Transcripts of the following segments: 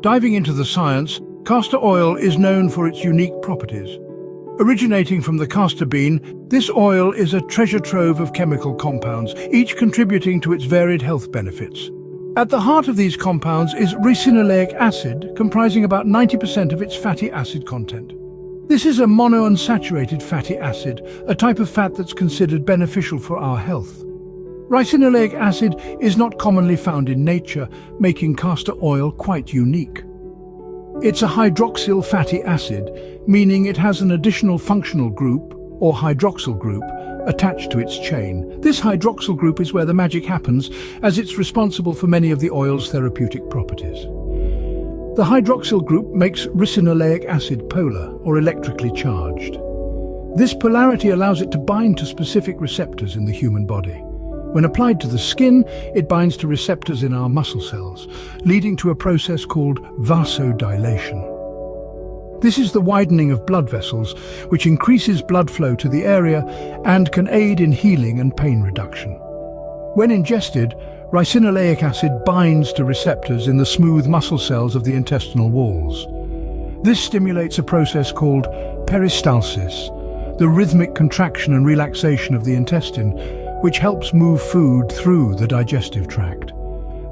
Diving into the science, castor oil is known for its unique properties. Originating from the castor bean, this oil is a treasure trove of chemical compounds, each contributing to its varied health benefits. At the heart of these compounds is ricinoleic acid, comprising about 90% of its fatty acid content. This is a monounsaturated fatty acid, a type of fat that's considered beneficial for our health. Ricinoleic acid is not commonly found in nature, making castor oil quite unique. It's a hydroxyl fatty acid, meaning it has an additional functional group, or hydroxyl group, attached to its chain. This hydroxyl group is where the magic happens, as it's responsible for many of the oil's therapeutic properties. The hydroxyl group makes ricinoleic acid polar, or electrically charged. This polarity allows it to bind to specific receptors in the human body. When applied to the skin, it binds to receptors in our muscle cells, leading to a process called vasodilation. This is the widening of blood vessels, which increases blood flow to the area and can aid in healing and pain reduction. When ingested, ricinoleic acid binds to receptors in the smooth muscle cells of the intestinal walls. This stimulates a process called peristalsis, the rhythmic contraction and relaxation of the intestine, which helps move food through the digestive tract.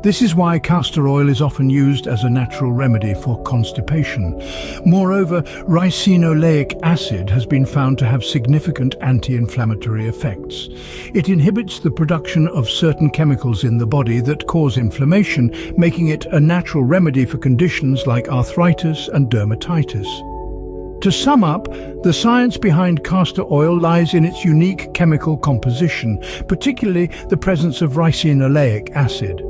This is why castor oil is often used as a natural remedy for constipation. Moreover, ricinoleic acid has been found to have significant anti-inflammatory effects. It inhibits the production of certain chemicals in the body that cause inflammation, making it a natural remedy for conditions like arthritis and dermatitis. To sum up, the science behind castor oil lies in its unique chemical composition, particularly the presence of ricinoleic acid.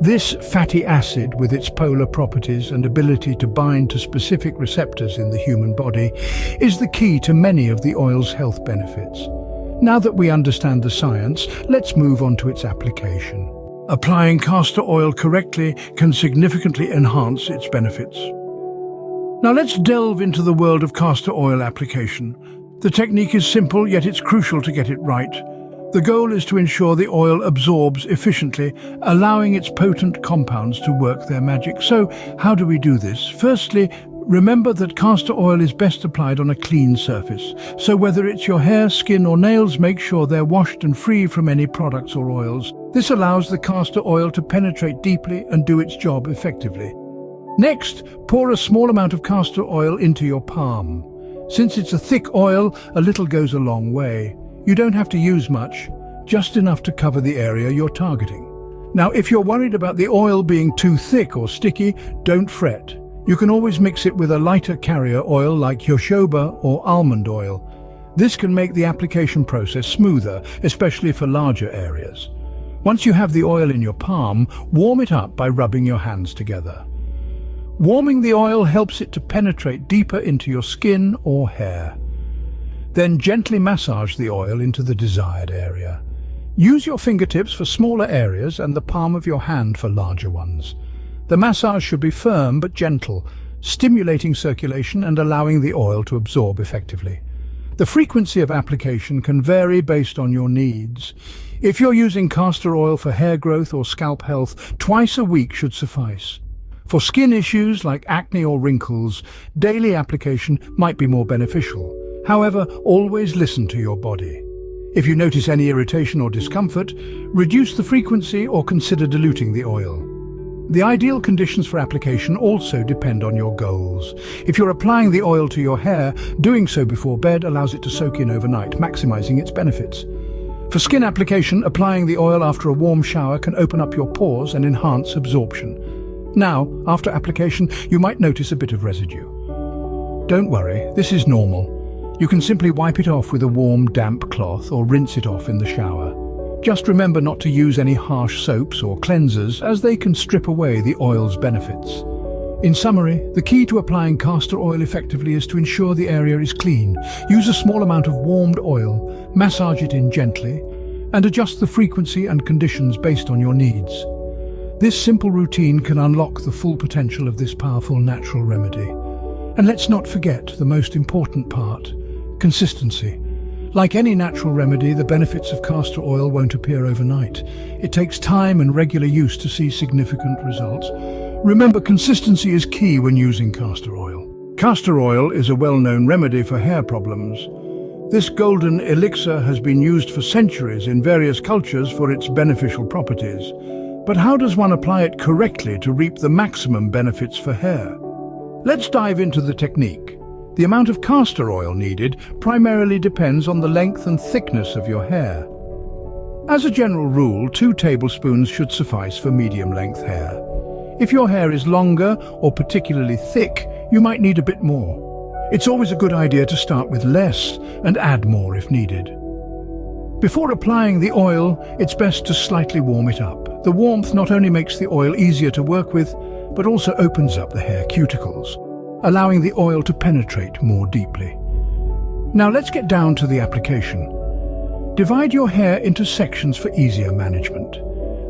This fatty acid, with its polar properties and ability to bind to specific receptors in the human body, is the key to many of the oil's health benefits. Now that we understand the science, let's move on to its application. Applying castor oil correctly can significantly enhance its benefits. Now let's delve into the world of castor oil application. The technique is simple, yet it's crucial to get it right. The goal is to ensure the oil absorbs efficiently, allowing its potent compounds to work their magic. So, how do we do this? Firstly, remember that castor oil is best applied on a clean surface. So whether it's your hair, skin or nails, make sure they're washed and free from any products or oils. This allows the castor oil to penetrate deeply and do its job effectively. Next, pour a small amount of castor oil into your palm. Since it's a thick oil, a little goes a long way. You don't have to use much, just enough to cover the area you're targeting. Now, if you're worried about the oil being too thick or sticky, don't fret. You can always mix it with a lighter carrier oil like jojoba or almond oil. This can make the application process smoother, especially for larger areas. Once you have the oil in your palm, warm it up by rubbing your hands together. Warming the oil helps it to penetrate deeper into your skin or hair. Then gently massage the oil into the desired area. Use your fingertips for smaller areas and the palm of your hand for larger ones. The massage should be firm but gentle, stimulating circulation and allowing the oil to absorb effectively. The frequency of application can vary based on your needs. If you're using castor oil for hair growth or scalp health, twice a week should suffice. For skin issues like acne or wrinkles, daily application might be more beneficial. However, always listen to your body. If you notice any irritation or discomfort, reduce the frequency or consider diluting the oil. The ideal conditions for application also depend on your goals. If you're applying the oil to your hair, doing so before bed allows it to soak in overnight, maximizing its benefits. For skin application, applying the oil after a warm shower can open up your pores and enhance absorption. Now, after application, you might notice a bit of residue. Don't worry, this is normal. You can simply wipe it off with a warm, damp cloth or rinse it off in the shower. Just remember not to use any harsh soaps or cleansers, as they can strip away the oil's benefits. In summary, the key to applying castor oil effectively is to ensure the area is clean. Use a small amount of warmed oil, massage it in gently, and adjust the frequency and conditions based on your needs. This simple routine can unlock the full potential of this powerful natural remedy. And let's not forget the most important part: consistency. Like any natural remedy, the benefits of castor oil won't appear overnight. It takes time and regular use to see significant results. Remember, consistency is key when using castor oil. Castor oil is a well-known remedy for hair problems. This golden elixir has been used for centuries in various cultures for its beneficial properties. But how does one apply it correctly to reap the maximum benefits for hair? Let's dive into the technique. The amount of castor oil needed primarily depends on the length and thickness of your hair. As a general rule, 2 tablespoons should suffice for medium-length hair. If your hair is longer or particularly thick, you might need a bit more. It's always a good idea to start with less and add more if needed. Before applying the oil, it's best to slightly warm it up. The warmth not only makes the oil easier to work with, but also opens up the hair cuticles, allowing the oil to penetrate more deeply. Now let's get down to the application. Divide your hair into sections for easier management.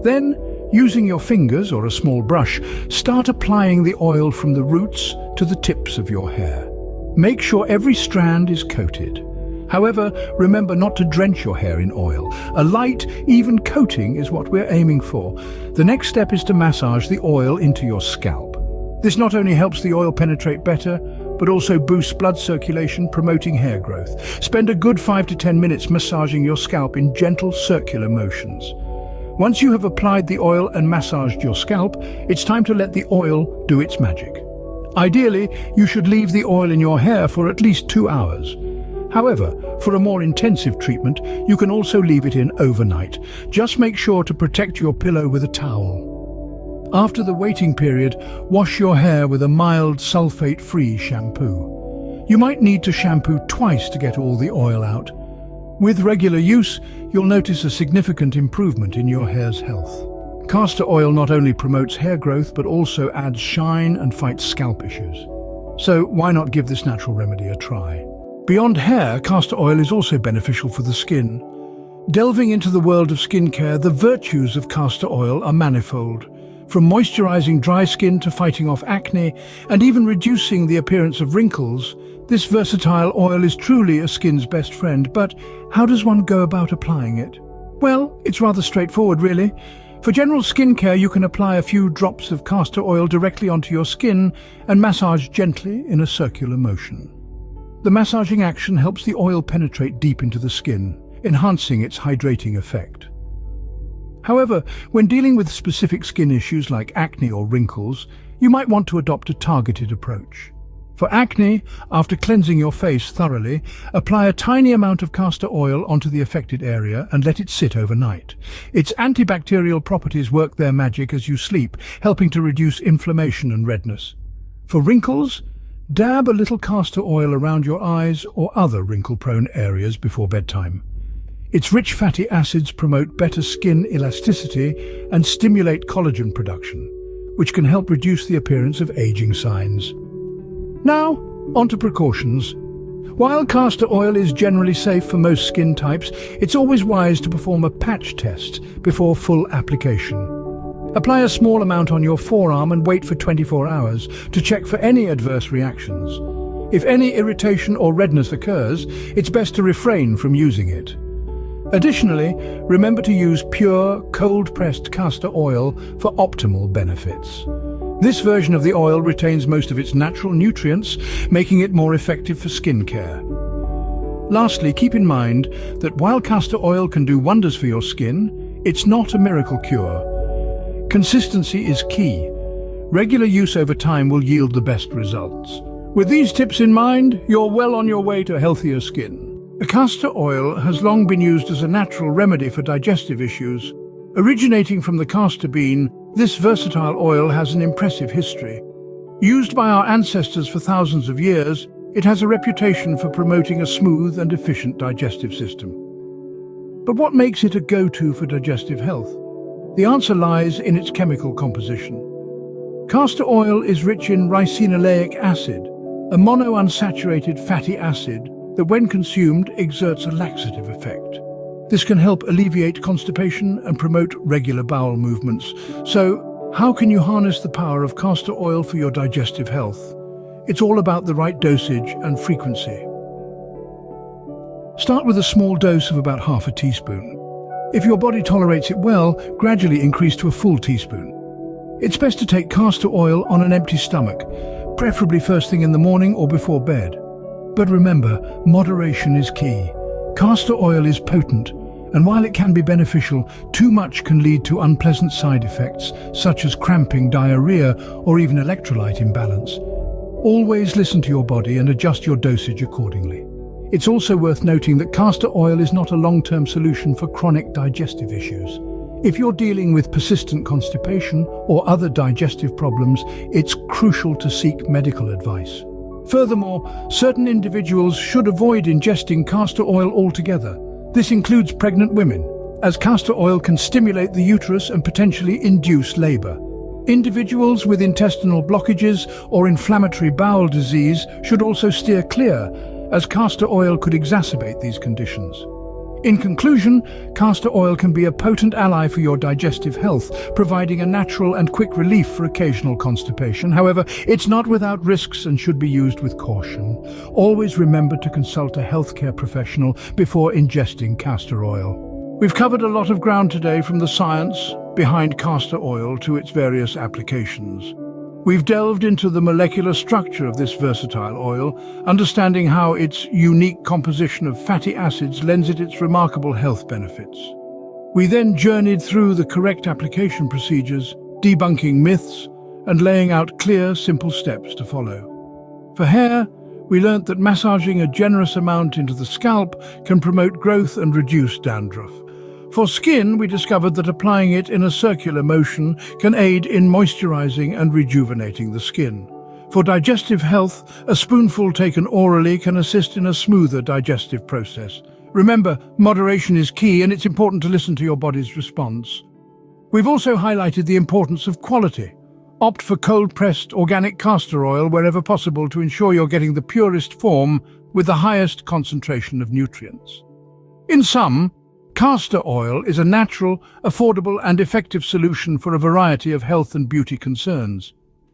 Then, using your fingers or a small brush, start applying the oil from the roots to the tips of your hair. Make sure every strand is coated. However, remember not to drench your hair in oil. A light, even coating is what we're aiming for. The next step is to massage the oil into your scalp. This not only helps the oil penetrate better, but also boosts blood circulation, promoting hair growth. Spend a good 5 to 10 minutes massaging your scalp in gentle circular motions. Once you have applied the oil and massaged your scalp, it's time to let the oil do its magic. Ideally, you should leave the oil in your hair for at least 2 hours. However, for a more intensive treatment, you can also leave it in overnight. Just make sure to protect your pillow with a towel. After the waiting period, wash your hair with a mild sulfate-free shampoo. You might need to shampoo twice to get all the oil out. With regular use, you'll notice a significant improvement in your hair's health. Castor oil not only promotes hair growth, but also adds shine and fights scalp issues. So why not give this natural remedy a try? Beyond hair, castor oil is also beneficial for the skin. Delving into the world of skincare, the virtues of castor oil are manifold. From moisturizing dry skin to fighting off acne and even reducing the appearance of wrinkles, this versatile oil is truly a skin's best friend. But how does one go about applying it? Well, it's rather straightforward, really. For general skincare, you can apply a few drops of castor oil directly onto your skin and massage gently in a circular motion. The massaging action helps the oil penetrate deep into the skin, enhancing its hydrating effect. However, when dealing with specific skin issues like acne or wrinkles, you might want to adopt a targeted approach. For acne, after cleansing your face thoroughly, apply a tiny amount of castor oil onto the affected area and let it sit overnight. Its antibacterial properties work their magic as you sleep, helping to reduce inflammation and redness. For wrinkles, dab a little castor oil around your eyes or other wrinkle-prone areas before bedtime. Its rich fatty acids promote better skin elasticity and stimulate collagen production, which can help reduce the appearance of aging signs. Now, on to precautions. While castor oil is generally safe for most skin types, it's always wise to perform a patch test before full application. Apply a small amount on your forearm and wait for 24 hours to check for any adverse reactions. If any irritation or redness occurs, it's best to refrain from using it. Additionally, remember to use pure, cold-pressed castor oil for optimal benefits. This version of the oil retains most of its natural nutrients, making it more effective for skincare. Lastly, keep in mind that while castor oil can do wonders for your skin, it's not a miracle cure. Consistency is key. Regular use over time will yield the best results. With these tips in mind, you're well on your way to healthier skin. The castor oil has long been used as a natural remedy for digestive issues. Originating from the castor bean, this versatile oil has an impressive history. Used by our ancestors for thousands of years, it has a reputation for promoting a smooth and efficient digestive system. But what makes it a go-to for digestive health? The answer lies in its chemical composition. Castor oil is rich in ricinoleic acid, a monounsaturated fatty acid that when consumed exerts a laxative effect. This can help alleviate constipation and promote regular bowel movements. So, how can you harness the power of castor oil for your digestive health? It's all about the right dosage and frequency. Start with a small dose of about half a teaspoon. If your body tolerates it well, gradually increase to a full teaspoon. It's best to take castor oil on an empty stomach, preferably first thing in the morning or before bed. But remember, moderation is key. Castor oil is potent, and while it can be beneficial, too much can lead to unpleasant side effects, such as cramping, diarrhea, or even electrolyte imbalance. Always listen to your body and adjust your dosage accordingly. It's also worth noting that castor oil is not a long-term solution for chronic digestive issues. If you're dealing with persistent constipation or other digestive problems, it's crucial to seek medical advice. Furthermore, certain individuals should avoid ingesting castor oil altogether. This includes pregnant women, as castor oil can stimulate the uterus and potentially induce labor. Individuals with intestinal blockages or inflammatory bowel disease should also steer clear, as castor oil could exacerbate these conditions. In conclusion, castor oil can be a potent ally for your digestive health, providing a natural and quick relief for occasional constipation. However, it's not without risks and should be used with caution. Always remember to consult a healthcare professional before ingesting castor oil. We've covered a lot of ground today, from the science behind castor oil to its various applications. We've delved into the molecular structure of this versatile oil, understanding how its unique composition of fatty acids lends it its remarkable health benefits. We then journeyed through the correct application procedures, debunking myths, and laying out clear, simple steps to follow. For hair, we learnt that massaging a generous amount into the scalp can promote growth and reduce dandruff. For skin, we discovered that applying it in a circular motion can aid in moisturizing and rejuvenating the skin. For digestive health, a spoonful taken orally can assist in a smoother digestive process. Remember, moderation is key, and it's important to listen to your body's response. We've also highlighted the importance of quality. Opt for cold-pressed organic castor oil wherever possible to ensure you're getting the purest form with the highest concentration of nutrients. In sum, castor oil is a natural, affordable and effective solution for a variety of health and beauty concerns.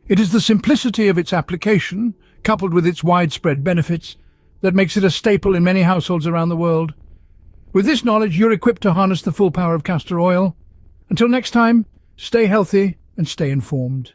It is the simplicity of its application, coupled with its widespread benefits, that makes it a staple in many households around the world. With this knowledge, you're equipped to harness the full power of castor oil. Until next time, stay healthy and stay informed.